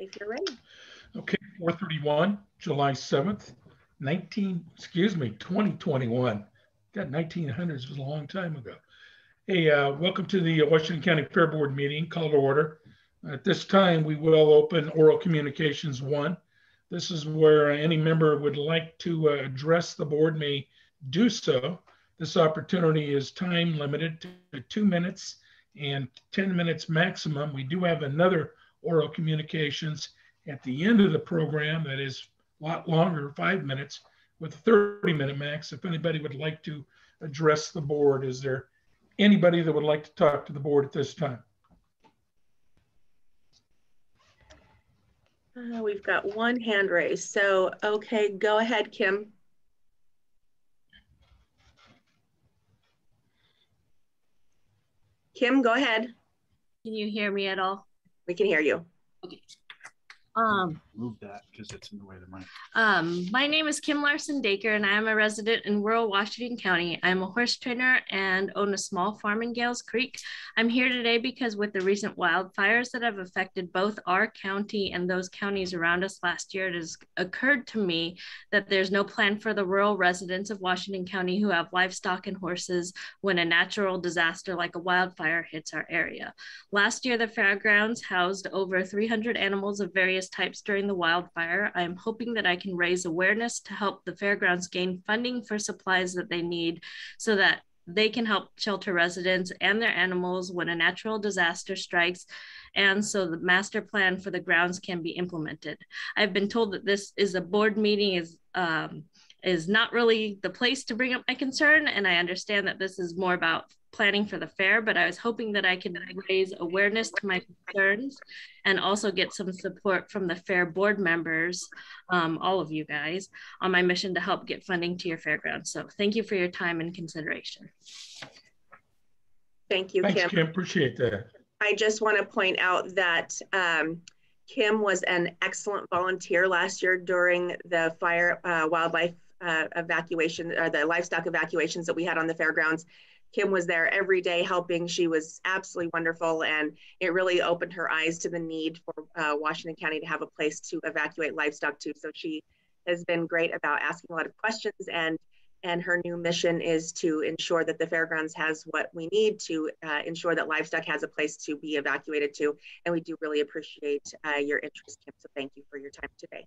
if you're ready. Okay, 431, July 7th, 2021. God, 1900s was a long time ago. Hey, welcome to the Washington County Fair Board meeting, call to order. At this time, we will open oral communications 1. This is where any member would like to address the board may do so. This opportunity is time limited to 2 minutes and 10 minutes maximum. We do have another oral communications at the end of the program that is a lot longer, 5 minutes, with a 30-minute max. If anybody would like to address the board, is there anybody that would like to talk to the board at this time? We've got one hand raised. So, okay, go ahead, Kim. Kim, go ahead. Can you hear me at all? We can hear you. Okay. Move that because it's in the way of the mic. My name is Kim Larson-Daker, and I am a resident in rural Washington County. I'm a horse trainer and own a small farm in Gales Creek. I'm here today because with the recent wildfires that have affected both our county and those counties around us last year, it has occurred to me that there's no plan for the rural residents of Washington County who have livestock and horses when a natural disaster like a wildfire hits our area. Last year, the fairgrounds housed over 300 animals of various types during the wildfire. I am hoping that I can raise awareness to help the fairgrounds gain funding for supplies that they need so that they can help shelter residents and their animals when a natural disaster strikes, and so the master plan for the grounds can be implemented. I've been told that this is a board meeting is not really the place to bring up my concern, and I understand that this is more about planning for the fair, but I was hoping that I could raise awareness to my concerns and also get some support from the fair board members, all of you guys, on my mission to help get funding to your fairgrounds. So thank you for your time and consideration. Thank you, Thanks, Kim. Kim. Appreciate that. I just want to point out that Kim was an excellent volunteer last year during the fire wildlife evacuation, or the livestock evacuations that we had on the fairgrounds. Kim was there every day helping. She was absolutely wonderful, and it really opened her eyes to the need for Washington County to have a place to evacuate livestock to. So she has been great about asking a lot of questions, and her new mission is to ensure that the fairgrounds has what we need to ensure that livestock has a place to be evacuated to. And we do really appreciate your interest, Kim. So thank you for your time today.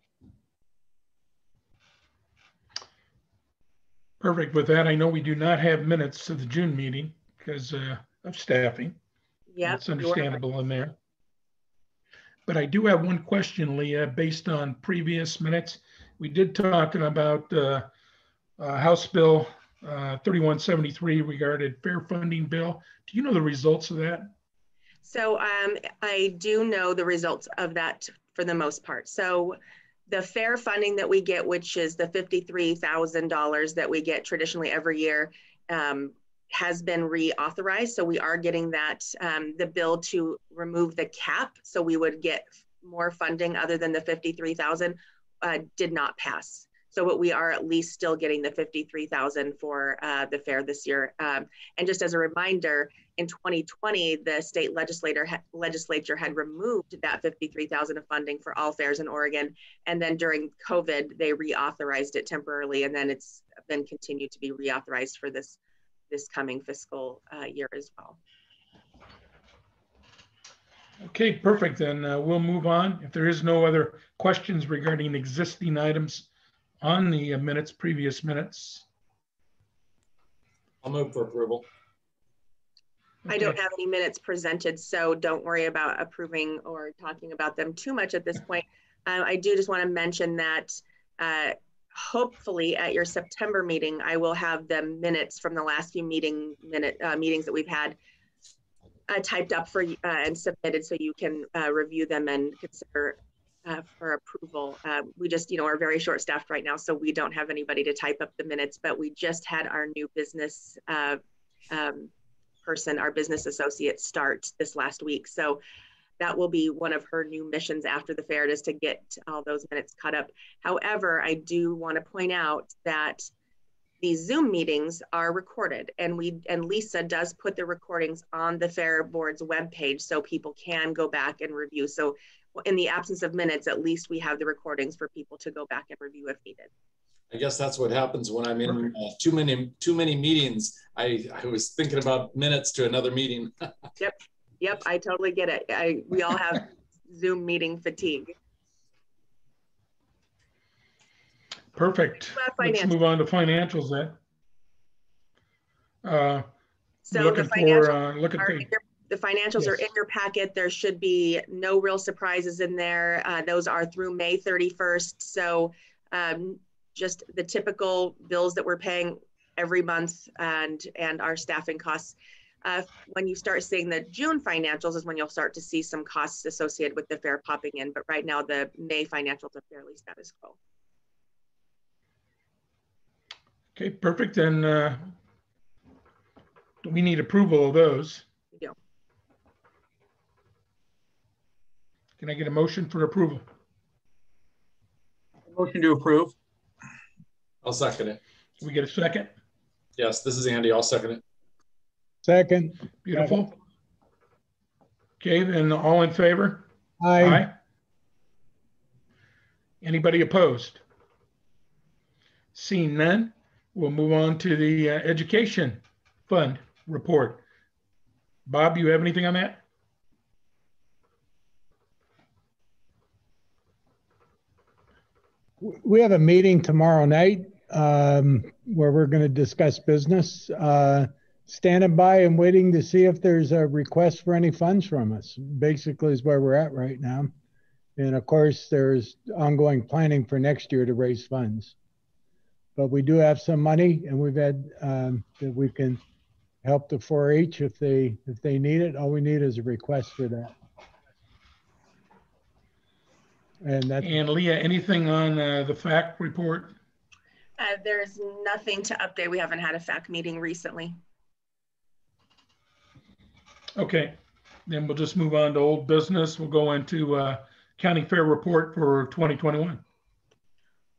Perfect. With that, I know we do not have minutes to the June meeting because of staffing. Yeah, that's understandable in there. But I do have one question, Leah, based on previous minutes. We did talk about House Bill 3173 regarding fair funding bill. Do you know the results of that? So I do know the results of that for the most part. So the fair funding that we get, which is the $53,000 that we get traditionally every year, has been reauthorized. So we are getting that, the bill to remove the cap, so we would get more funding other than the $53,000 did not pass. So but we are at least still getting the $53,000 for the fair this year. And just as a reminder, in 2020, the state legislature had removed that $53,000 of funding for all fairs in Oregon. And then during COVID, they reauthorized it temporarily, and then it's been continued to be reauthorized for this coming fiscal year as well. Okay, perfect. Then we'll move on. If there is no other questions regarding existing items on the minutes, previous minutes. I'll move for approval. Okay. I don't have any minutes presented, so don't worry about approving or talking about them too much at this point. I do just want to mention that hopefully at your September meeting, I will have the minutes from the last few meetings that we've had typed up for and submitted, so you can review them and consider for approval. We just, are very short staffed right now, so we don't have anybody to type up the minutes, but we just had our new business person, our business associate, start this last week. So that will be one of her new missions after the fair, is to get all those minutes caught up. However, I do want to point out that these Zoom meetings are recorded, and Lisa does put the recordings on the Fair Board's webpage so people can go back and review. So in the absence of minutes, at least we have the recordings for people to go back and review if needed. I guess that's what happens when I'm in too many meetings. I was thinking about minutes to another meeting. Yep, I totally get it. We all have Zoom meeting fatigue. Perfect. Let's move on to financials then. So looking the financials are in your packet. There should be no real surprises in there. Those are through May 31st. So just the typical bills that we're paying every month and our staffing costs. When you start seeing the June financials is when you'll start to see some costs associated with the fair popping in. But right now the May financials are fairly status quo. Okay, perfect. And we need approval of those. We do. Can I get a motion for approval? Motion to approve. I'll second it. Can we get a second? Yes, this is Andy. I'll second it. Second. Beautiful. Okay, then all in favor? Aye. Anybody opposed? Seeing none, we'll move on to the education fund report. Bob, you have anything on that? We have a meeting tomorrow night where we're going to discuss business. Standing by and waiting to see if there's a request for any funds from us, basically is where we're at right now. And of course, there's ongoing planning for next year to raise funds. But we do have some money, and we've had that we can help the 4-H if they need it. All we need is a request for that. And Leah, anything on the FAC report? There's nothing to update. We haven't had a FAC meeting recently. Okay, then we'll just move on to old business. We'll go into county fair report for 2021.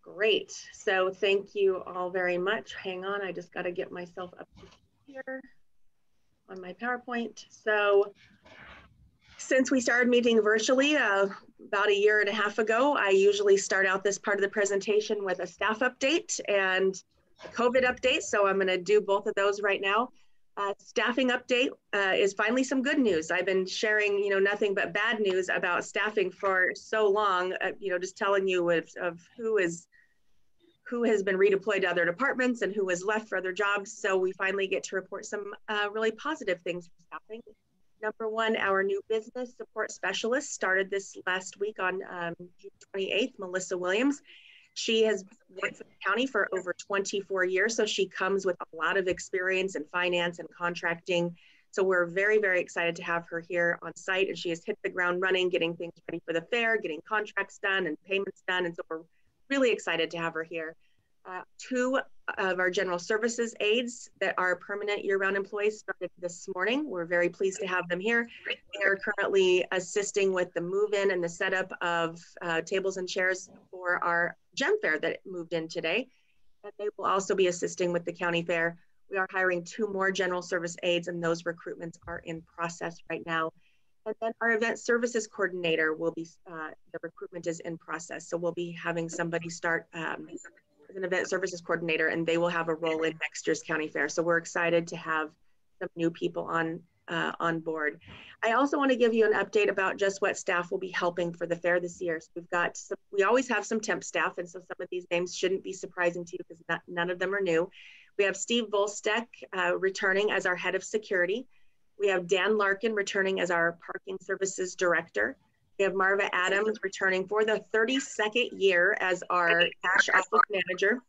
Great. So thank you all very much. Hang on, I just got to get myself up here on my PowerPoint. So since we started meeting virtually about 1.5 years ago, I usually start out this part of the presentation with a staff update and a COVID update. So I'm going to do both of those right now. Staffing update is finally some good news. I've been sharing, nothing but bad news about staffing for so long, just telling you of who has been redeployed to other departments and who has left for other jobs. So we finally get to report some really positive things for staffing. Number one, our new business support specialist started this last week on June 28th, Melissa Williams. She has worked for the county for over 24 years, so she comes with a lot of experience in finance and contracting. So we're very, very excited to have her here on site, and she has hit the ground running, getting things ready for the fair, getting contracts done and payments done. And so we're really excited to have her here. 2 of our general services aides that are permanent year-round employees started this morning. We're very pleased to have them here. They are currently assisting with the move-in and the setup of tables and chairs for our Gem Fair that moved in today. And they will also be assisting with the county fair. We are hiring 2 more general service aides, and those recruitments are in process right now. And then our event services coordinator will be, the recruitment is in process. So we'll be having somebody start as an event services coordinator, and they will have a role in next year's county fair. So we're excited to have some new people on board. I also want to give you an update about just what staff will be helping for the fair this year. So we always have some temp staff, and so some of these names shouldn't be surprising to you because none of them are new. We have Steve Volstek returning as our head of security. We have Dan Larkin returning as our parking services director. We have Marva Adams returning for the 32nd year as our cash office manager.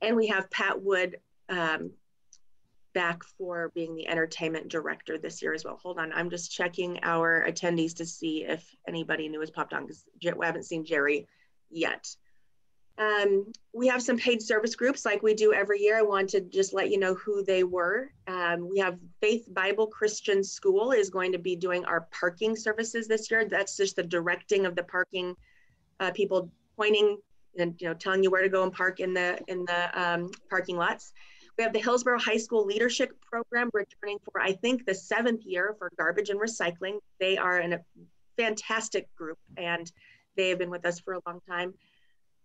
And we have Pat Wood back for being the entertainment director this year as well. Hold on, I'm just checking our attendees to see if anybody new has popped on because we haven't seen Jerry yet. We have some paid service groups like we do every year. I want to just let you know who they were. We have Faith Bible Christian School is going to be doing our parking services this year. That's just the directing of the parking people, pointing and telling you where to go and park in the parking lots. We have the Hillsborough High School Leadership Program returning for, I think, the 7th year for garbage and recycling. They are a fantastic group, and they have been with us for a long time.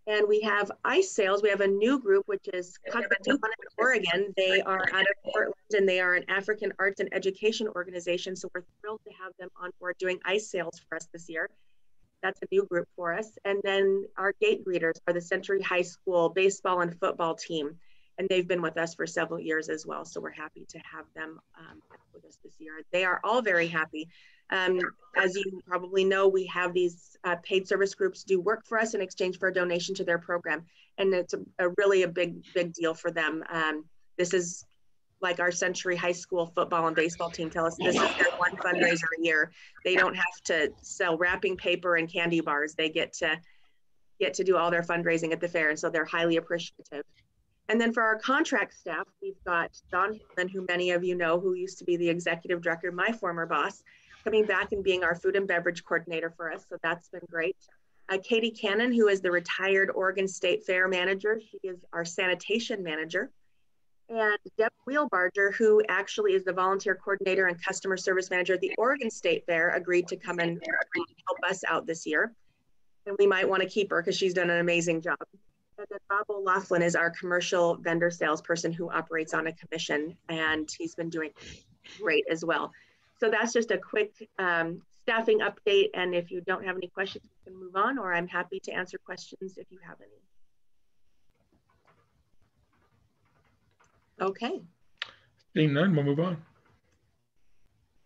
And we have ice sales. We have a new group, which is Cockatoo, Oregon. They are out of Portland, and they are an African arts and education organization. So we're thrilled to have them on board doing ice sales for us this year. That's a new group for us. And then our gate greeters are the Century High School baseball and football team. And they've been with us for several years as well. So we're happy to have them with us this year. They are all very happy. As you probably know, we have these paid service groups do work for us in exchange for a donation to their program. And it's really a big deal for them. This is like our Century High School football and baseball team tell us this is their one fundraiser a year. They don't have to sell wrapping paper and candy bars. They get to do all their fundraising at the fair. And so they're highly appreciative. And then for our contract staff, we've got Don Hillman, who many of you know, who used to be the executive director, my former boss, coming back and being our food and beverage coordinator for us. So that's been great. Katie Cannon, who is the retired Oregon State Fair manager. She is our sanitation manager. And Deb Wheelbarger, who actually is the volunteer coordinator and customer service manager at the Oregon State Fair, agreed to come and help us out this year. And we might want to keep her because she's done an amazing job. And then Bob O'Loughlin is our commercial vendor salesperson who operates on a commission, and he's been doing great as well. So that's just a quick staffing update. And if you don't have any questions, we can move on, or I'm happy to answer questions if you have any. Okay. Seeing none, we'll move on.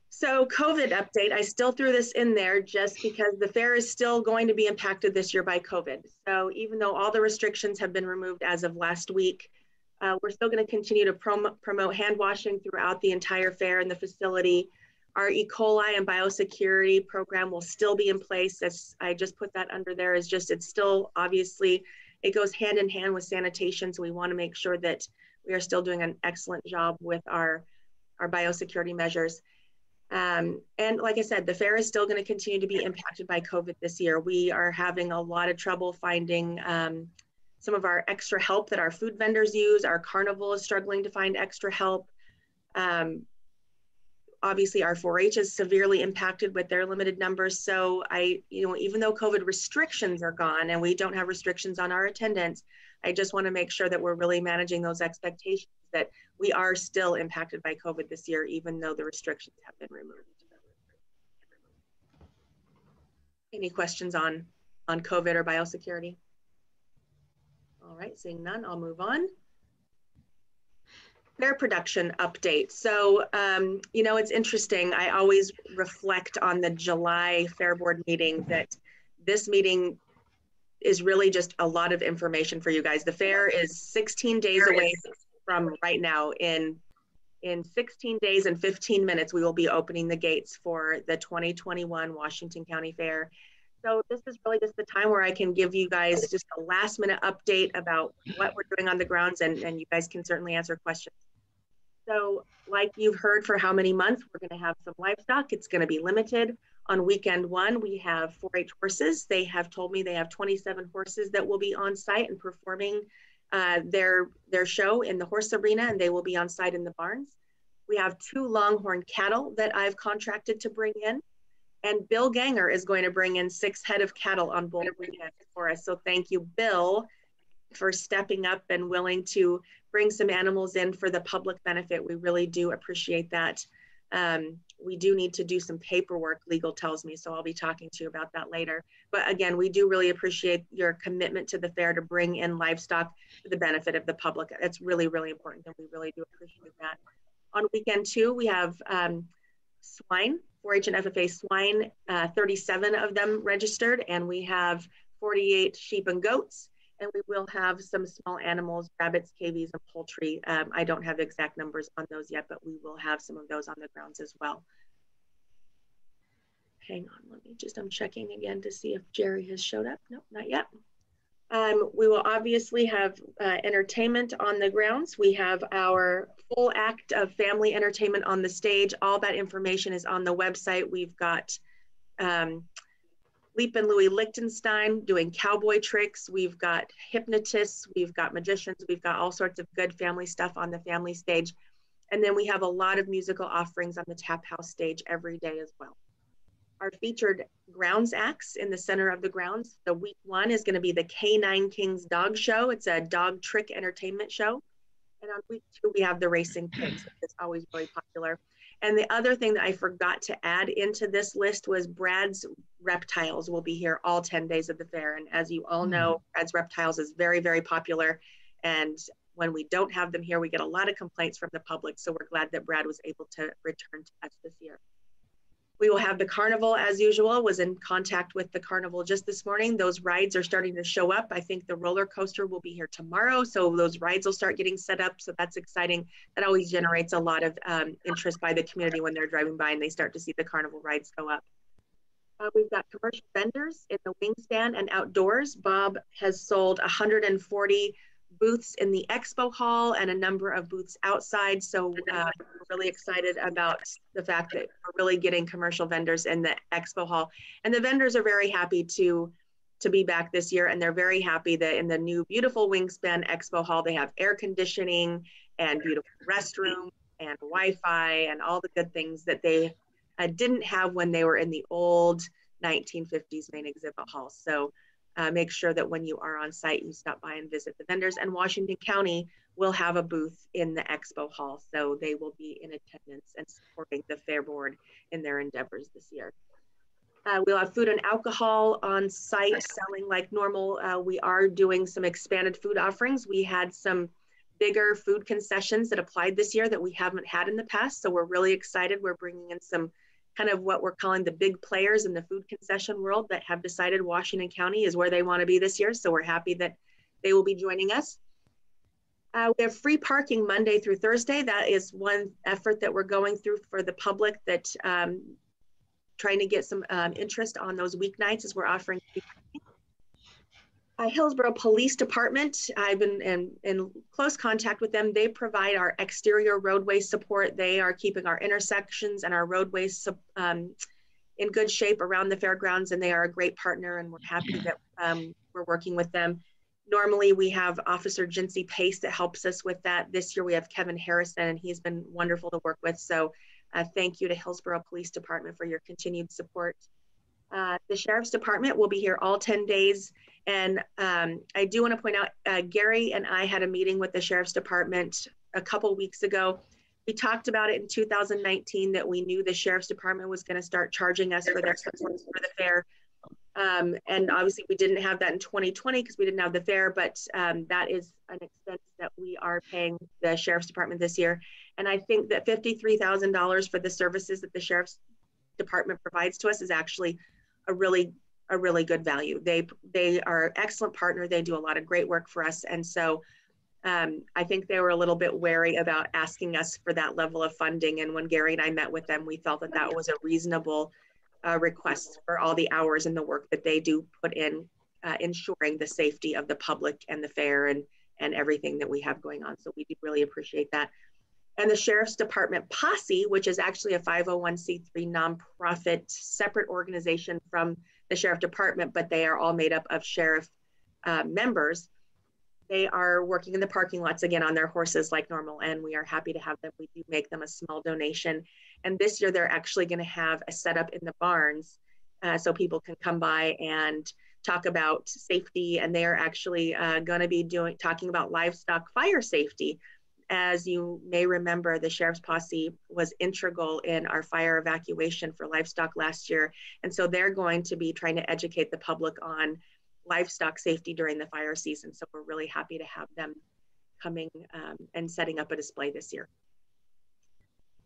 So COVID update, I still threw this in there just because the fair is still going to be impacted this year by COVID. So even though all the restrictions have been removed as of last week, we're still going to continue to promote hand washing throughout the entire fair and the facility. Our E. coli and biosecurity program will still be in place. As I just put that under there, is just, it's still obviously, it goes hand in hand with sanitation. So we want to make sure that we are still doing an excellent job with our biosecurity measures. And like I said, the fair is still going to continue to be impacted by COVID this year. We are having a lot of trouble finding some of our extra help that our food vendors use. Our carnival is struggling to find extra help. Obviously, our 4-H is severely impacted with their limited numbers. So even though COVID restrictions are gone and we don't have restrictions on our attendance, I just want to make sure that we're really managing those expectations that we are still impacted by COVID this year, even though the restrictions have been removed. Any questions on COVID or biosecurity? All right, seeing none, I'll move on. Fair production update. So, it's interesting. I always reflect on the July Fair Board meeting that this meeting is really just a lot of information for you guys. The fair is 16 days away from right now. In 16 days and 15 minutes, we will be opening the gates for the 2021 Washington County Fair. So this is really just the time where I can give you guys just a last minute update about what we're doing on the grounds, and you guys can certainly answer questions. So like you've heard for how many months, we're going to have some livestock. It's going to be limited. On weekend one, we have 4-H horses. They have told me they have 27 horses that will be on site and performing their show in the horse arena, and they will be on site in the barns. We have 2 longhorn cattle that I've contracted to bring in. And Bill Ganger is going to bring in 6 head of cattle on both weekends for us. So thank you, Bill, for stepping up and willing to bring some animals in for the public benefit. We really do appreciate that. We do need to do some paperwork, legal tells me, so I'll be talking to you about that later. But again, we do really appreciate your commitment to the fair to bring in livestock for the benefit of the public. It's really, really important, and we really do appreciate that. On weekend 2, we have swine, 4-H and FFA swine, 37 of them registered, and we have 48 sheep and goats. And we will have some small animals, rabbits, cavies, and poultry. I don't have exact numbers on those yet, but we will have some of those on the grounds as well. Hang on, I'm checking again to see if Jerry has showed up. Nope, not yet. We will obviously have entertainment on the grounds. We have our full act of family entertainment on the stage. All that information is on the website. We've got Leap and Louis Lichtenstein doing cowboy tricks. We've got hypnotists, we've got magicians, we've got all sorts of good family stuff on the family stage. And then we have a lot of musical offerings on the Tap House stage every day as well. our featured grounds acts in the center of the grounds. The week 1 is going to be the K9 Kings Dog Show. It's a dog trick entertainment show. And on week 2, we have the Racing Pigs. It's always really popular. And the other thing that I forgot to add into this list was Brad's Reptiles will be here all 10 days of the fair. And as you all know, Brad's Reptiles is very, very popular. And when we don't have them here, we get a lot of complaints from the public. So we're glad that Brad was able to return to us this year. We will have the carnival as usual. Was in contact with the carnival just this morning. Those rides are starting to show up. I think the roller coaster will be here tomorrow. So those rides will start getting set up. So that's exciting. That always generates a lot of interest by the community when they're driving by and they start to see the carnival rides go up. We've got commercial vendors in the wingspan and outdoors. Bob has sold 140 booths in the expo hall and a number of booths outside. So we're really excited about the fact that we're really getting commercial vendors in the expo hall. And the vendors are very happy to be back this year. And they're very happy that in the new beautiful wingspan expo hall, they have air conditioning and beautiful restroom and Wi-Fi and all the good things that they didn't have when they were in the old 1950s main exhibit hall. So make sure that when you are on site, you stop by and visit the vendors. And Washington County will have a booth in the expo hall. So they will be in attendance and supporting the Fair Board in their endeavors this year. We'll have food and alcohol on site selling like normal. We are doing some expanded food offerings. We had some bigger food concessions that applied this year that we haven't had in the past. So we're really excited. We're bringing in some kind of what we're calling the big players in the food concession world that have decided Washington County is where they want to be this year. So we're happy that they will be joining us. We have free parking Monday through Thursday. That is one effort that we're going through for the public that trying to get some interest on those weeknights as we're offering free parking. Hillsborough Police Department, I've been in close contact with them. They provide our exterior roadway support. They are keeping our intersections and our roadways in good shape around the fairgrounds, and they are a great partner, and we're happy that we're working with them. Normally we have Officer Jinsey Pace that helps us with that. This year we have Kevin Harrison, and he's been wonderful to work with. So thank you to Hillsborough Police Department for your continued support. The Sheriff's Department will be here all 10 days. And I do want to point out, Gary and I had a meeting with the Sheriff's Department a couple weeks ago. We talked about it in 2019 that we knew the Sheriff's Department was going to start charging us for their support for the fair. And obviously we didn't have that in 2020 because we didn't have the fair, but that is an expense that we are paying the Sheriff's Department this year. And I think that $53,000 for the services that the Sheriff's Department provides to us is actually a really good value. They are an excellent partner. They do a lot of great work for us. And so I think they were a little bit wary about asking us for that level of funding. And when Gary and I met with them, we felt that that was a reasonable request for all the hours and the work that they do put in ensuring the safety of the public and the fair and everything that we have going on. So we do really appreciate that. And the Sheriff's Department Posse, which is actually a 501c3 nonprofit separate organization from the Sheriff Department, but they are all made up of sheriff members. They are working in the parking lots again on their horses like normal, and we are happy to have them. We do make them a small donation. And this year they're actually going to have a setup in the barns so people can come by and talk about safety. And they are actually going to be talking about livestock fire safety. As you may remember, the Sheriff's Posse was integral in our fire evacuation for livestock last year. And so they're going to be trying to educate the public on livestock safety during the fire season. So we're really happy to have them coming and setting up a display this year.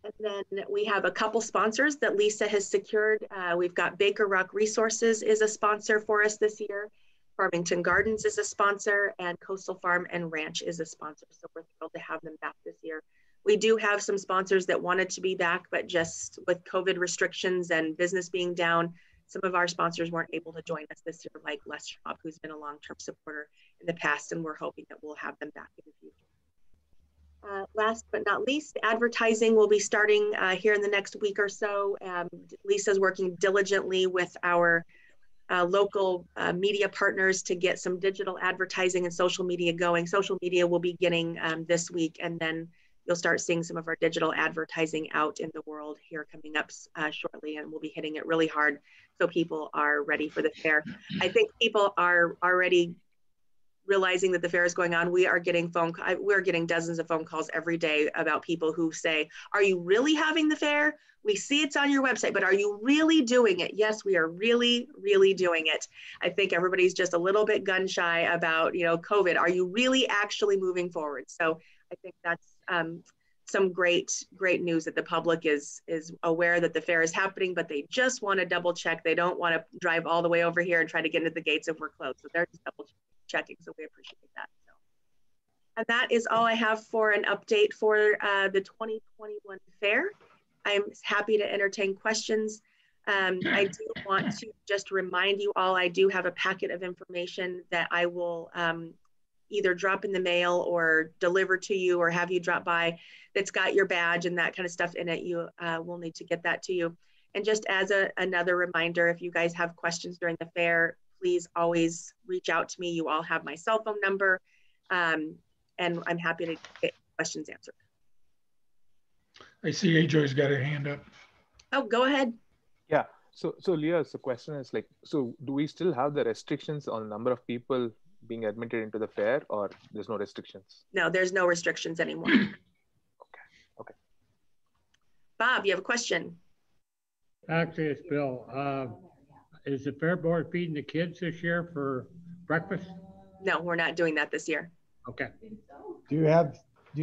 And then we have a couple sponsors that Lisa has secured. We've got Baker Rock Resources is a sponsor for us this year. Farmington Gardens is a sponsor, and Coastal Farm and Ranch is a sponsor. So we're thrilled to have them back this year. We do have some sponsors that wanted to be back, but just with COVID restrictions and business being down, some of our sponsors weren't able to join us this year, like Les Schwab, who's been a long-term supporter in the past, and we're hoping that we'll have them back in the future. Last but not least, advertising will be starting here in the next week or so. Lisa's working diligently with our local media partners to get some digital advertising and social media going. Social media will be beginning this week, and then you'll start seeing some of our digital advertising out in the world here coming up shortly, and we'll be hitting it really hard so people are ready for the fair. I think people are already realizing that the fair is going on. We're getting dozens of phone calls every day about people who say, are you really having the fair? We see it's on your website, but are you really doing it? Yes, we are really, really doing it. I think everybody's just a little bit gun shy about, COVID. Are you really actually moving forward? So I think that's some great news that the public is aware that the fair is happening, but they just want to double check. They don't want to drive all the way over here and try to get into the gates if we're closed. So they're just double checking. So we appreciate that. So, and that is all I have for an update for the 2021 fair. I'm happy to entertain questions. I do want to just remind you all, I do have a packet of information that I will either drop in the mail or deliver to you or have you drop by that's got your badge and that kind of stuff in it. You will need to get that to you. And just as another reminder, if you guys have questions during the fair, please always reach out to me. You all have my cell phone number, and I'm happy to get questions answered. I see AJ's got a hand up. Oh, go ahead. Yeah. So Leah, the question is like, so do we still have the restrictions on the number of people being admitted into the fair, or there's no restrictions? No, there's no restrictions anymore. Okay. Bob, you have a question? Actually, it's Bill. Is the fair board feeding the kids this year for breakfast? No, we're not doing that this year. Okay. Do you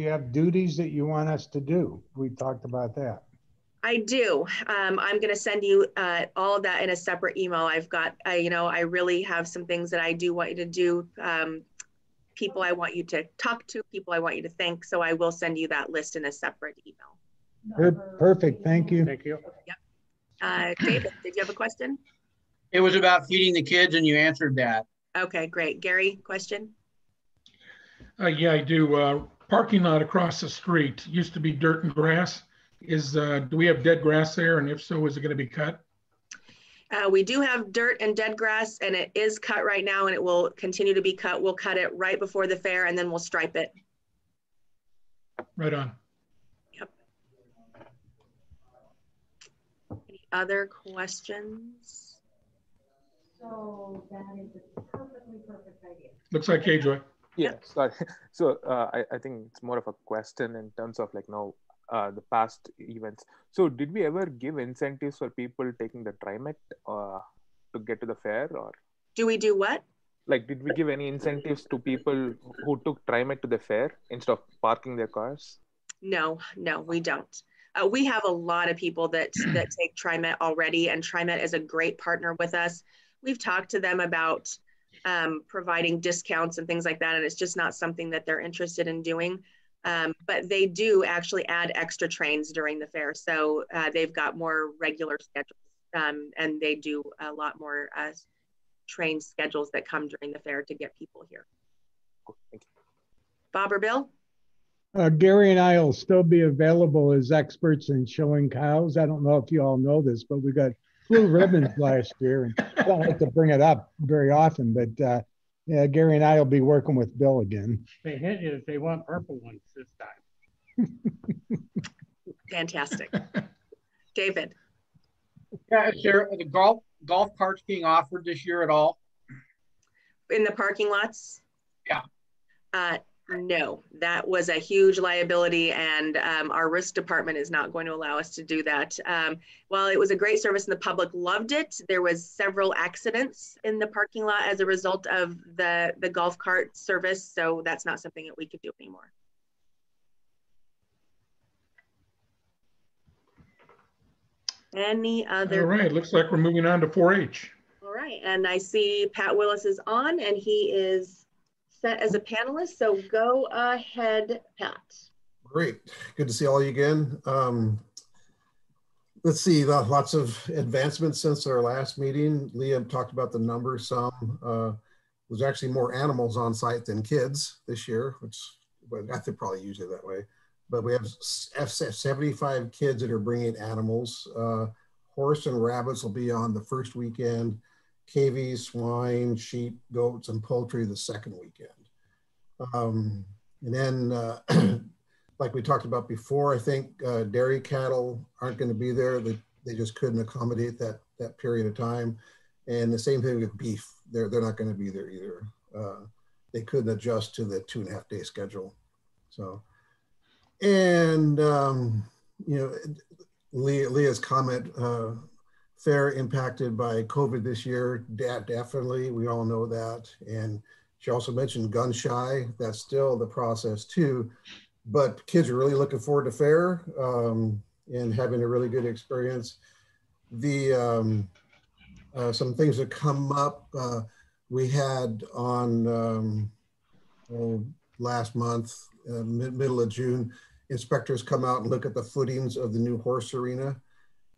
have duties that you want us to do? We talked about that. I do. I'm going to send you all of that in a separate email. I've got, I really have some things that I do want you to do. People I want you to talk to, people I want you to thank. So I will send you that list in a separate email. Perfect. Thank you. Thank you. Yep. David, did you have a question? It was about feeding the kids and you answered that. Okay, great. Gary, question? Yeah, I do. Parking lot across the street used to be dirt and grass. Do we have dead grass there? And if so, is it going to be cut? We do have dirt and dead grass, and it is cut right now, and it will continue to be cut. We'll cut it right before the fair, and then we'll stripe it. Right on. Yep. Any other questions? So that is a perfect idea. Looks like AJ. Yeah, sorry. So I think it's more of a question in terms of like the past events. So did we ever give incentives for people taking the TriMet to get to the fair, or? Do we do what? Like, did we give any incentives to people who took TriMet to the fair instead of parking their cars? No, we don't. We have a lot of people that take TriMet already, and TriMet is a great partner with us. We've talked to them about providing discounts and things like that, and it's just not something that they're interested in doing. But they do actually add extra trains during the fair. So they've got more regular schedules, and they do a lot more train schedules that come during the fair to get people here. Cool. Thank you. Bob or Bill? Gary and I will still be available as experts in showing cows. I don't know if you all know this, but we got blue ribbons last year, and I don't like to bring it up very often, but yeah, Gary and I will be working with Bill again. They hit you if they want purple ones this time. Fantastic. David? Yeah, is there the golf carts being offered this year at all? In the parking lots? Yeah. No, that was a huge liability, and our risk department is not going to allow us to do that. While it was a great service and the public loved it, there was several accidents in the parking lot as a result of the golf cart service, so that's not something that we could do anymore. Any other? All right, looks like we're moving on to 4-H. All right, and I see Pat Willis is on, and he is set as a panelist, so go ahead, Pat. Great, good to see all you again. Let's see, lots of advancements since our last meeting. Leah talked about the numbers some. There's actually more animals on site than kids this year, which I think probably usually that way. But we have 75 kids that are bringing animals. Horse and rabbits will be on the first weekend. KV, swine, sheep, goats, and poultry the second weekend. And then like we talked about before, I think dairy cattle aren't going to be there. They just couldn't accommodate that period of time. And the same thing with beef. They're not going to be there either. They couldn't adjust to the 2.5-day schedule. So, and Leah's comment, fair impacted by COVID this year, definitely, we all know that. And she also mentioned gun shy, that's still the process too. But kids are really looking forward to fair and having a really good experience. Some things that come up, we had on last month, middle of June, inspectors come out and look at the footings of the new horse arena.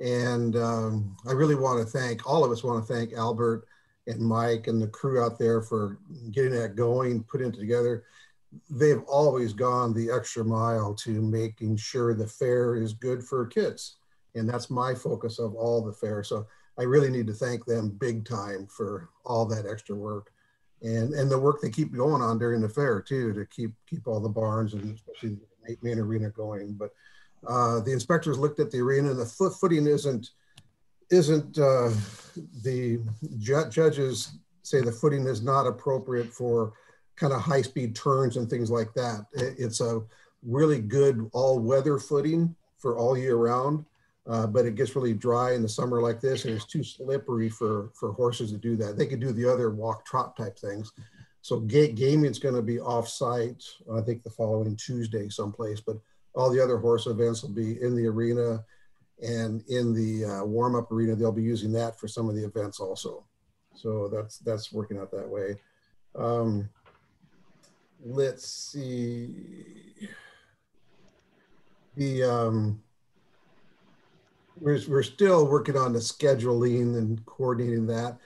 And I really want to thank, all of us want to thank Albert and Mike and the crew out there for getting that going, putting it together. They've always gone the extra mile to making sure the fair is good for kids. And that's my focus of all the fair. So I really need to thank them big time for all that extra work and the work they keep going on during the fair too, to keep all the barns and especially the main arena going. But the inspectors looked at the arena and the footing isn't the judges say the footing is not appropriate for kind of high-speed turns and things like that. It's a really good all-weather footing for all year round, but it gets really dry in the summer like this, and it's too slippery for horses to do that. They could do the other walk trot type things. So gaming's going to be off-site, I think the following Tuesday someplace, but all the other horse events will be in the arena, and in the warm-up arena, they'll be using that for some of the events also. So that's working out that way. Let's see. We're still working on the scheduling and coordinating that.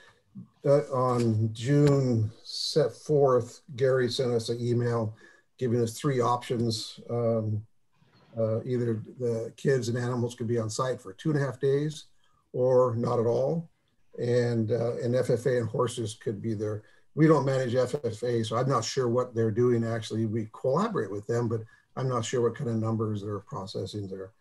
On June 4th, Gary sent us an email giving us 3 options. Either the kids and animals could be on site for 2.5 days or not at all. And FFA and horses could be there. We don't manage FFA, so I'm not sure what they're doing actually. We collaborate with them, but I'm not sure what kind of numbers they're processing there.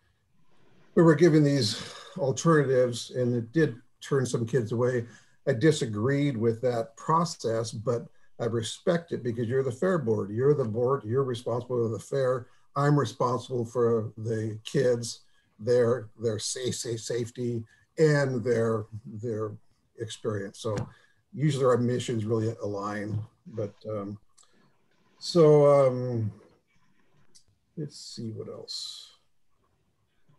But we're giving these alternatives, and it did turn some kids away. I disagreed with that process, but I respect it because you're the fair board. You're the board, you're responsible for the fair. I'm responsible for the kids, their safety, and their experience. So usually our missions really align. But let's see what else.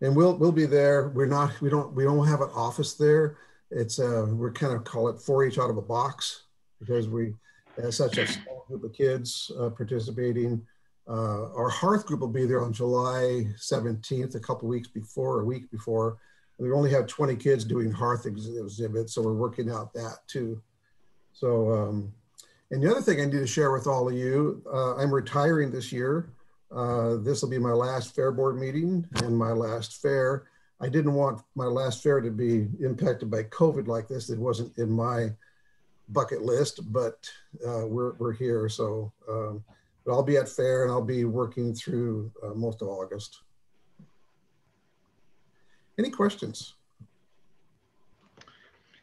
And we'll be there. We don't have an office there. It's we're kind of call it 4-H out of a box because we have such a small group of kids participating. Our hearth group will be there on July 17th, a week before. We only have 20 kids doing hearth exhibits, so we're working out that too. So, and the other thing I need to share with all of you, I'm retiring this year. This will be my last fair board meeting and my last fair. I didn't want my last fair to be impacted by COVID like this. It wasn't in my bucket list, but we're here. So but I'll be at fair and I'll be working through most of August. Any questions?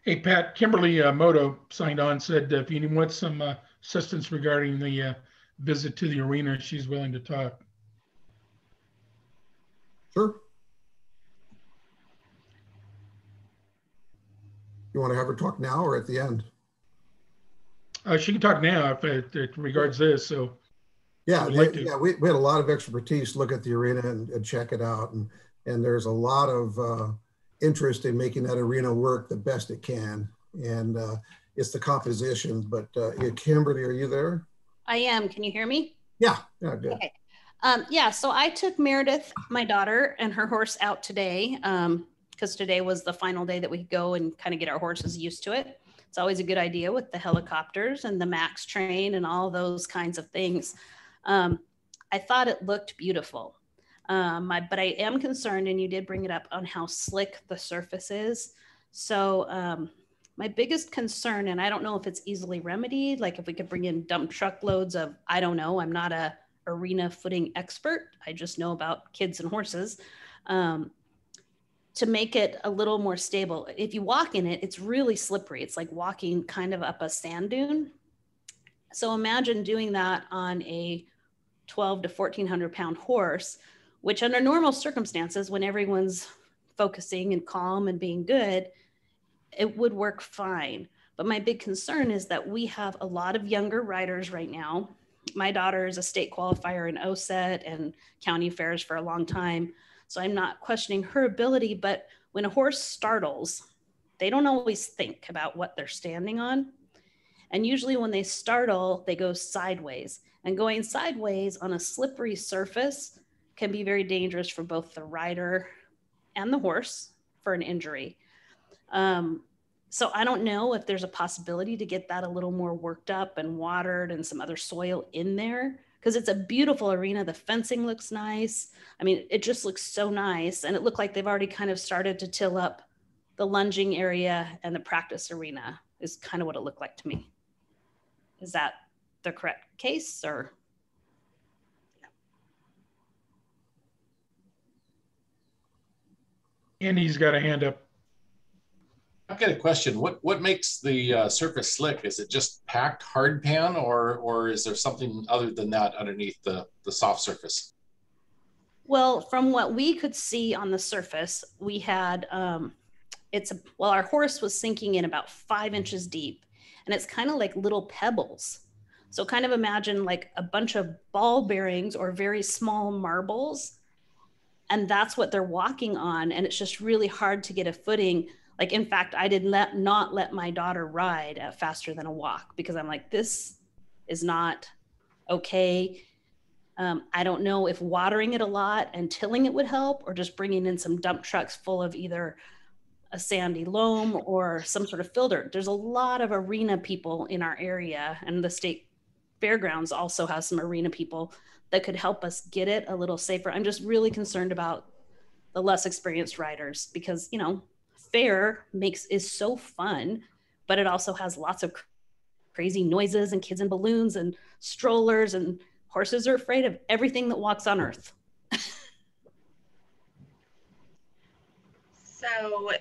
Hey, Pat, Kimberley Moto signed on, said if you want some assistance regarding the visit to the arena, she's willing to talk. Sure. You want to have her talk now or at the end? She can talk now if it regards this. So yeah, we had a lot of expertise look at the arena and check it out, and there's a lot of interest in making that arena work the best it can, and it's the composition. But Kimberly, are you there? I am. Can you hear me? Yeah, good. Okay. Yeah, so I took Meredith, my daughter, and her horse out today because today was the final day that we could go and kind of get our horses used to it. It's always a good idea with the helicopters and the MAX train and all those kinds of things. I thought it looked beautiful, but I am concerned, and you did bring it up, on how slick the surface is. So my biggest concern, and I don't know if it's easily remedied, like if we could bring in dump truck loads of, I don't know, I'm not a arena footing expert. I just know about kids and horses. To make it a little more stable. If you walk in it, it's really slippery. It's like walking kind of up a sand dune. So imagine doing that on a 12 to 1400 pound horse, which under normal circumstances, when everyone's focusing and calm and being good, it would work fine. But my big concern is that we have a lot of younger riders right now. My daughter is a state qualifier in OSET and county fairs for a long time. So I'm not questioning her ability, but when a horse startles, they don't always think about what they're standing on. And usually when they startle, they go sideways. And going sideways on a slippery surface can be very dangerous for both the rider and the horse for an injury. So I don't know if there's a possibility to get that a little more worked up and watered and some other soil in there, because it's a beautiful arena. The fencing looks nice. I mean, it just looks so nice. And it looked like they've already kind of started to till up the lunging area, and the practice arena is kind of what it looked like to me. Is that the correct case, or? Andy's got a hand up. I've got a question. What makes the surface slick? Is it just packed hard pan, or is there something other than that underneath the soft surface? Well, from what we could see on the surface, we had, our horse was sinking in about 5 inches deep, and it's kind of like little pebbles. So kind of imagine like a bunch of ball bearings or very small marbles, and that's what they're walking on. And it's just really hard to get a footing. Like, in fact, I did not let my daughter ride at faster than a walk, because I'm like, this is not okay. I don't know if watering it a lot and tilling it would help, or just bringing in some dump trucks full of either a sandy loam or some sort of fill dirt. There's a lot of arena people in our area, and the state fairgrounds also has some arena people that could help us get it a little safer. I'm just really concerned about the less experienced riders, because, you know, fair is so fun, but it also has lots of crazy noises and kids and balloons and strollers, and horses are afraid of everything that walks on earth. So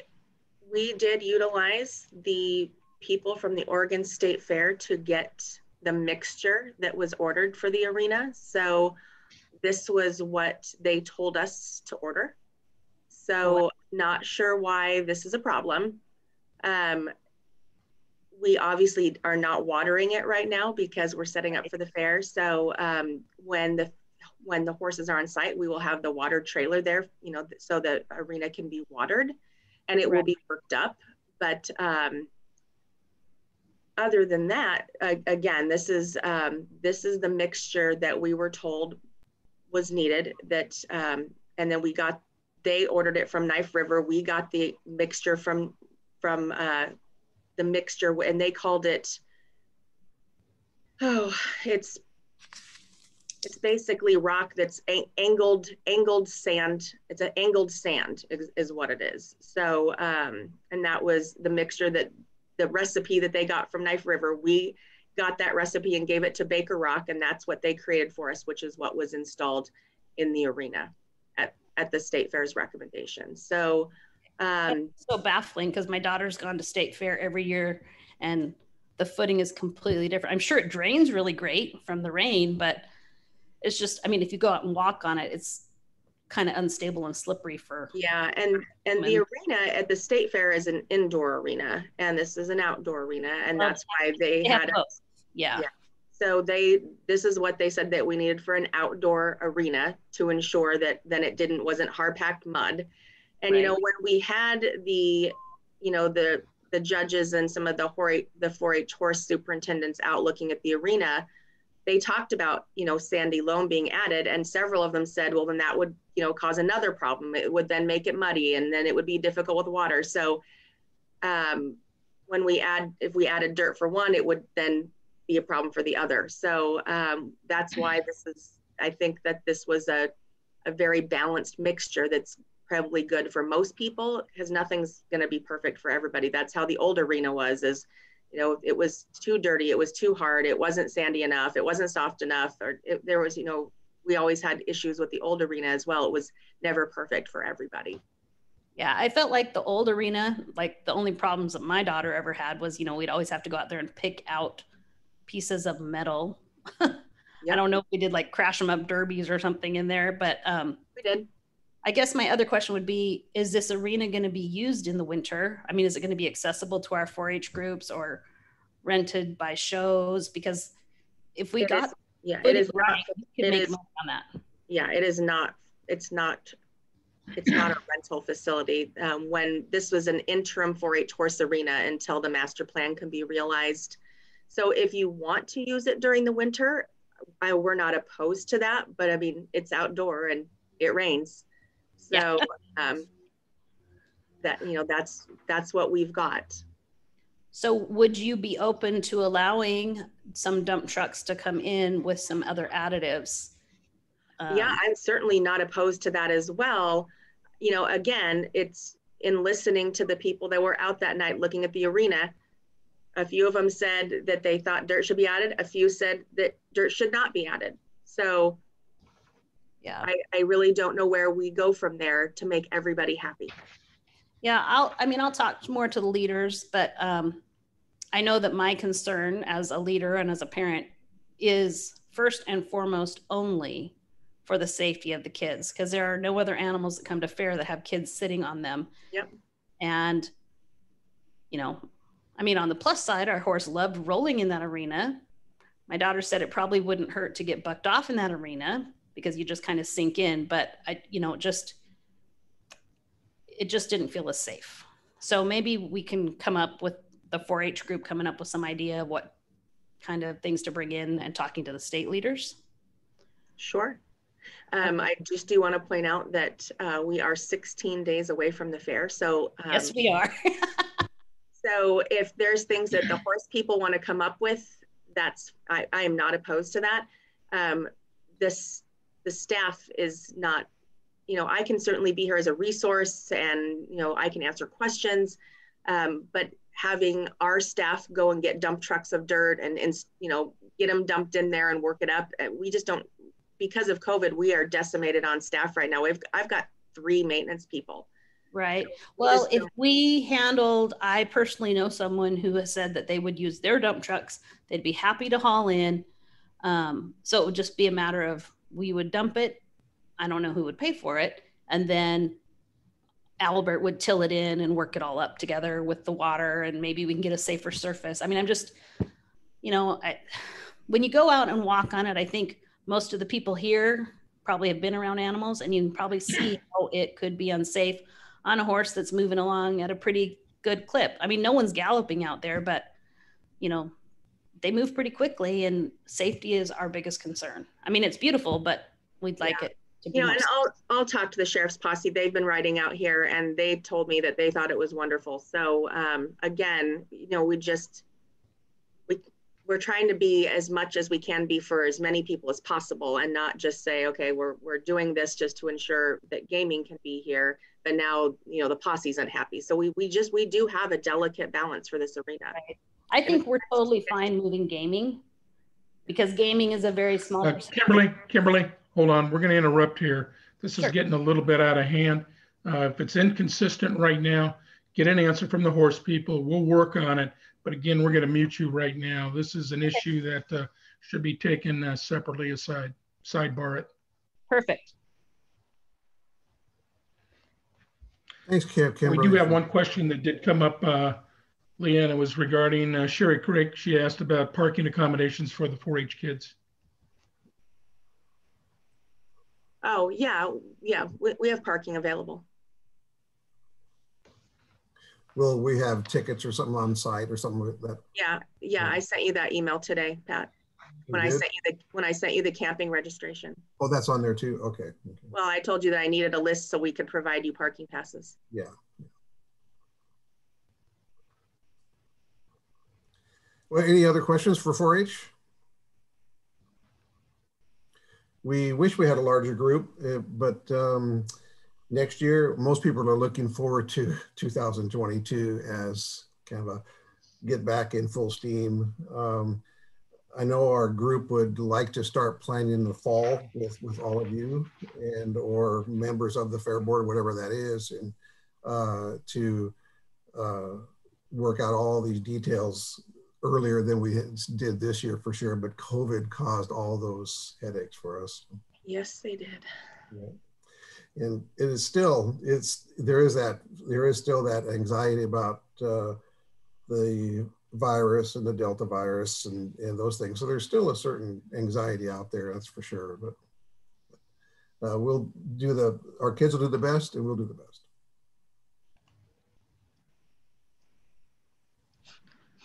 we did utilize the people from the Oregon State Fair to get the mixture that was ordered for the arena. So this was what they told us to order. So not sure why this is a problem. We obviously are not watering it right now because we're setting up for the fair. So when the horses are on site, we will have the water trailer there, you know, so the arena can be watered, and it will be worked up. But other than that, again, this is the mixture that we were told was needed. That and then they ordered it from Knife River. We got the mixture from the mixture, and they called it, it's basically rock that's angled sand. It's an angled sand is what it is. So and that was the mixture, that the recipe that they got from Knife River. We got that recipe and gave it to Baker Rock, and that's what they created for us, which is what was installed in the arena at the State Fair's recommendation. So it's so baffling, because my daughter's gone to State Fair every year, and the footing is completely different. I'm sure it drains really great from the rain, but it's just, I mean, if you go out and walk on it, it's kind of unstable and slippery for. Yeah, and the arena at the State Fair is an indoor arena, and this is an outdoor arena, and that's why they had both. Yeah. So this is what they said that we needed for an outdoor arena, to ensure that then it wasn't hard packed mud. And you know, when we had the judges and some of the 4-H horse superintendents out looking at the arena, they talked about, you know, sandy loam being added, and several of them said, well, then that would, you know, cause another problem. It would then make it muddy, and then it would be difficult with water. So if we added dirt for one, it would then be a problem for the other. So that's why I think that this was a very balanced mixture that's probably good for most people, because nothing's going to be perfect for everybody. That's how the old arena was, is, you know, it was too dirty, it was too hard, it wasn't sandy enough, it wasn't soft enough, or there was, you know, we always had issues with the old arena as well. It was never perfect for everybody. Yeah, I felt like the old arena, like the only problems that my daughter ever had was, you know, we'd always have to go out there and pick out pieces of metal. I don't know if we did like crash them up derbies or something in there, but we did. I guess my other question would be, is this arena going to be used in the winter? I mean, is it going to be accessible to our 4-H groups or rented by shows? Because if we got, it is right, not, we could make money on that. Yeah, it is not, it's not a rental facility. When this was an interim 4-H horse arena until the master plan can be realized. So if you want to use it during the winter, we're not opposed to that, but I mean, it's outdoor and it rains. So that, you know, that's what we've got. So would you be open to allowing some dump trucks to come in with some other additives? Yeah, I'm certainly not opposed to that as well. You know, again, it's in listening to the people that were out that night looking at the arena. A few of them said that they thought dirt should be added. A few said that dirt should not be added. So yeah, I really don't know where we go from there to make everybody happy. Yeah, I'll talk more to the leaders, but I know that my concern as a leader and as a parent is first and foremost only for the safety of the kids, because there are no other animals that come to fair that have kids sitting on them. Yep. And, you know, I mean, on the plus side, our horse loved rolling in that arena. My daughter said it probably wouldn't hurt to get bucked off in that arena because you just kind of sink in, but it just didn't feel as safe. So maybe we can come up with the 4-H group coming up with some idea of what kind of things to bring in and talking to the state leaders. Sure. I just do want to point out that we are 16 days away from the fair. So yes, we are. So if there's things that the horse people want to come up with, I am not opposed to that. The staff is not, you know, I can certainly be here as a resource and, you know, I can answer questions, but having our staff go and get dump trucks of dirt and you know, get them dumped in there and work it up, we just don't, because of COVID, we are decimated on staff right now. I've got 3 maintenance people. Right. Well, if we handled, I personally know someone who has said that they would use their dump trucks. They'd be happy to haul in. So it would just be a matter of, we would dump it. I don't know who would pay for it. And then Albert would till it in and work it all up together with the water, and maybe we can get a safer surface. I mean, I'm just, you know, when you go out and walk on it, I think most of the people here probably have been around animals, and you can probably see how it could be unsafe on a horse that's moving along at a pretty good clip. I mean, no one's galloping out there, but you know, they move pretty quickly, and safety is our biggest concern. I mean, it's beautiful, but we'd like it to be, you know, and I'll talk to the sheriff's posse. They've been riding out here and they told me that they thought it was wonderful. So again, you know, we're trying to be as much as we can be for as many people as possible, and not just say, okay, we're doing this just to ensure that gaming can be here, but now, you know, the posse's unhappy. So we do have a delicate balance for this arena. Right. I think we're totally fine moving gaming, because gaming is a very small percentage. Kimberly, hold on. We're going to interrupt here. This is getting a little bit out of hand. If it's inconsistent right now, get an answer from the horse people. We'll work on it. But again, we're going to mute you right now. This is an issue that should be taken separately aside. Sidebar it. Perfect. Thanks, Kimberly. We do have one question that did come up, Leanne. It was regarding Sherry Crick. She asked about parking accommodations for the 4-H kids. Oh, yeah. We have parking available. Will we have tickets or something on site or something like that? Yeah. I sent you that email today, Pat. When I sent you the camping registration. Oh, that's on there too. Okay. Well, I told you that I needed a list so we could provide you parking passes. Yeah. Well, any other questions for 4-H? We wish we had a larger group, but next year, most people are looking forward to 2022 as kind of a get back in full steam. I know our group would like to start planning in the fall with all of you and or members of the Fair Board, whatever that is, and to work out all these details earlier than we did this year for sure. But COVID caused all those headaches for us. Yes, they did. Yeah. And it is still, there is still that anxiety about the virus and the Delta virus and those things. So there's still a certain anxiety out there, that's for sure. But our kids will do the best and we'll do the best.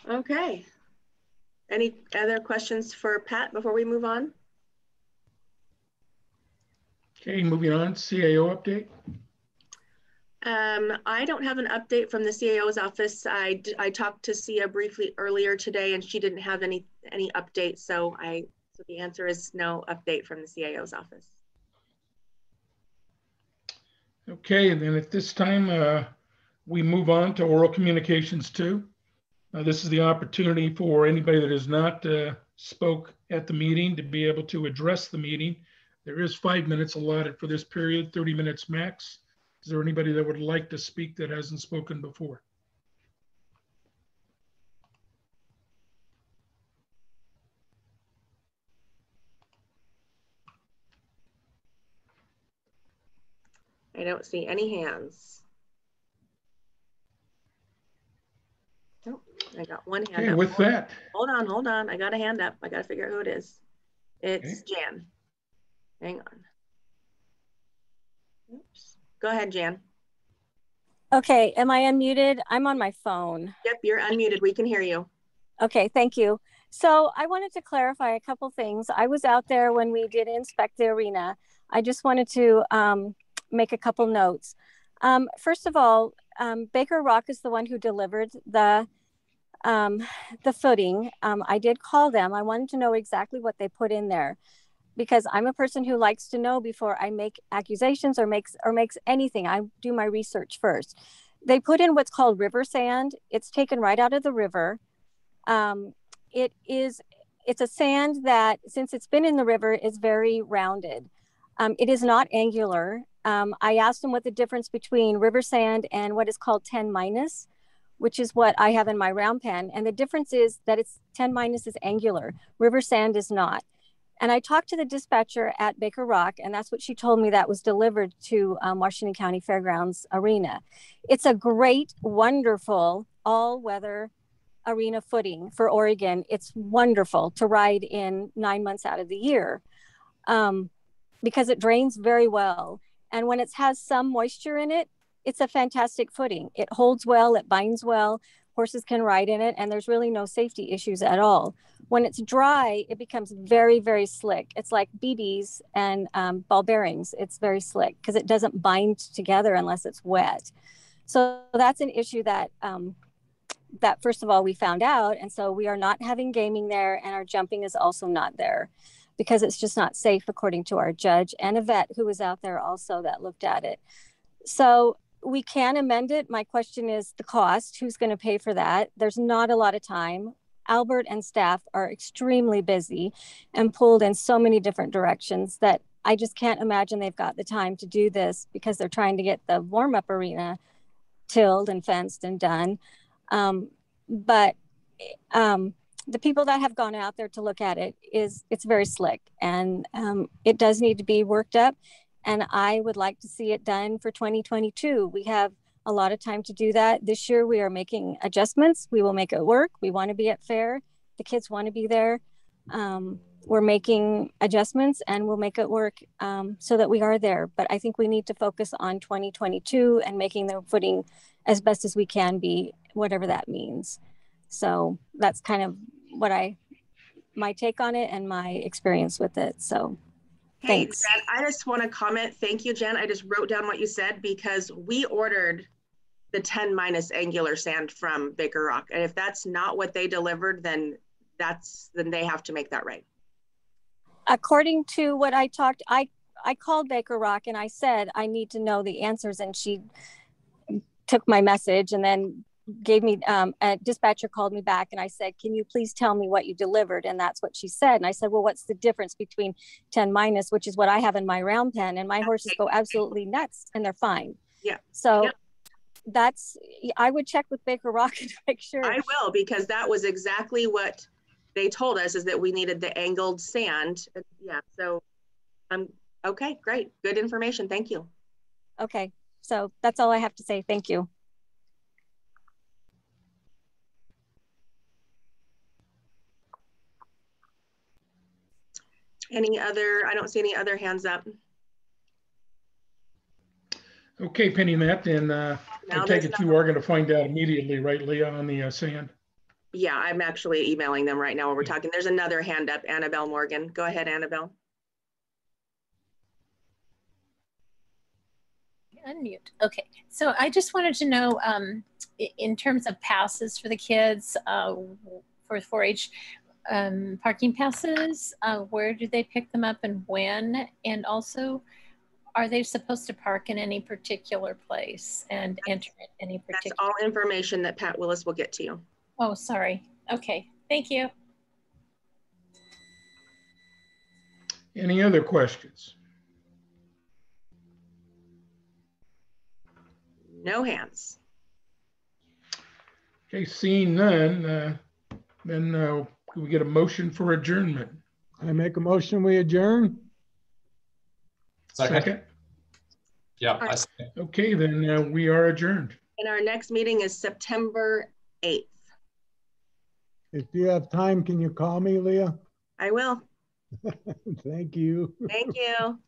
Okay. Any other questions for Pat before we move on? Okay, moving on, CAO update. I don't have an update from the CAO's office. I talked to Sia briefly earlier today and she didn't have any updates. So the answer is no update from the CAO's office. Okay, and then at this time, we move on to oral communications 2. This is the opportunity for anybody that has not spoke at the meeting to be able to address the meeting. There is 5 minutes allotted for this period, 30 minutes max. Is there anybody that would like to speak that hasn't spoken before? I don't see any hands. Nope, I got one hand Okay, up. with that. Hold on. I got a hand up. I got to figure out who it is. It's okay. Jan. Hang on. Oops. Go ahead, Jan. Okay, am I unmuted? I'm on my phone. Yep, you're unmuted. We can hear you. Okay, thank you. So I wanted to clarify a couple things. I was out there when we did inspect the arena. I just wanted to make a couple notes. First of all, Baker Rock is the one who delivered the footing. I did call them. I wanted to know exactly what they put in there, because I'm a person who likes to know before I make accusations or makes anything. I do my research first. They put in what's called river sand. It's taken right out of the river. It's a sand that, since it's been in the river, is very rounded. It is not angular. I asked them what the difference between river sand and what is called 10-, which is what I have in my round pen. And the difference is that it's 10- is angular. River sand is not. And I talked to the dispatcher at Baker Rock, and that's what she told me that was delivered to Washington County Fairgrounds Arena. It's a great, wonderful, all-weather arena footing for Oregon. It's wonderful to ride in 9 months out of the year because it drains very well. And when it has some moisture in it, it's a fantastic footing. It holds well, it binds well, horses can ride in it, and there's really no safety issues at all. When it's dry, it becomes very, very slick. It's like BBs and ball bearings. It's very slick because it doesn't bind together unless it's wet. So that's an issue that, that first of all, we found out. And so we are not having gaming there, and our jumping is also not there because it's just not safe, according to our judge and a vet who was out there also that looked at it. So we can amend it. My question is the cost. Who's going to pay for that? There's not a lot of time. Albert and staff are extremely busy and pulled in so many different directions that I just can't imagine they've got the time to do this because they're trying to get the warm-up arena tilled and fenced and done. But the people that have gone out there to look at it, it's very slick, and it does need to be worked up. And I would like to see it done for 2022. We have a lot of time to do that. This year we are making adjustments. We will make it work. We want to be at fair. The kids want to be there. We're making adjustments and we'll make it work so that we are there. But I think we need to focus on 2022 and making the footing as best as we can be, whatever that means. So that's kind of what my take on it and my experience with it. So thanks. Hey, Jen, I just want to comment. Thank you, Jen. I just wrote down what you said because we ordered the 10- angular sand from Baker Rock. And if that's not what they delivered, then they have to make that right. According to what I called Baker Rock and I said, I need to know the answers. And she took my message and then gave me, a dispatcher called me back and I said, can you please tell me what you delivered? And that's what she said. And I said, well, what's the difference between 10 minus, which is what I have in my round pen, and my horses go absolutely nuts and they're fine. Yeah. So yeah. that's, I would check with Baker Rocket to make sure. I will, because that was exactly what they told us, is that we needed the angled sand. Yeah. So okay, great. Good information. Thank you. Okay. So that's all I have to say. Thank you. Any other, I don't see any other hands up. Okay, Penny, Matt, and I take it you are going to find out immediately, right, Leah, on the sand? Yeah, I'm actually emailing them right now while we're talking. There's another hand up, Annabelle Morgan. Go ahead, Annabelle. Unmute. Okay, so I just wanted to know, in terms of passes for the kids for 4-H parking passes, where do they pick them up and when? And also, are they supposed to park in any particular place and enter at any particular? That's all information that Pat Willis will get to you. Oh, sorry. Okay, thank you. Any other questions? No hands. Okay, seeing none, then can we get a motion for adjournment? I make a motion, we adjourn. Second. Yeah. Right. Okay, then we are adjourned. And our next meeting is September 8th. If you have time, can you call me, Leah? I will. Thank you. Thank you.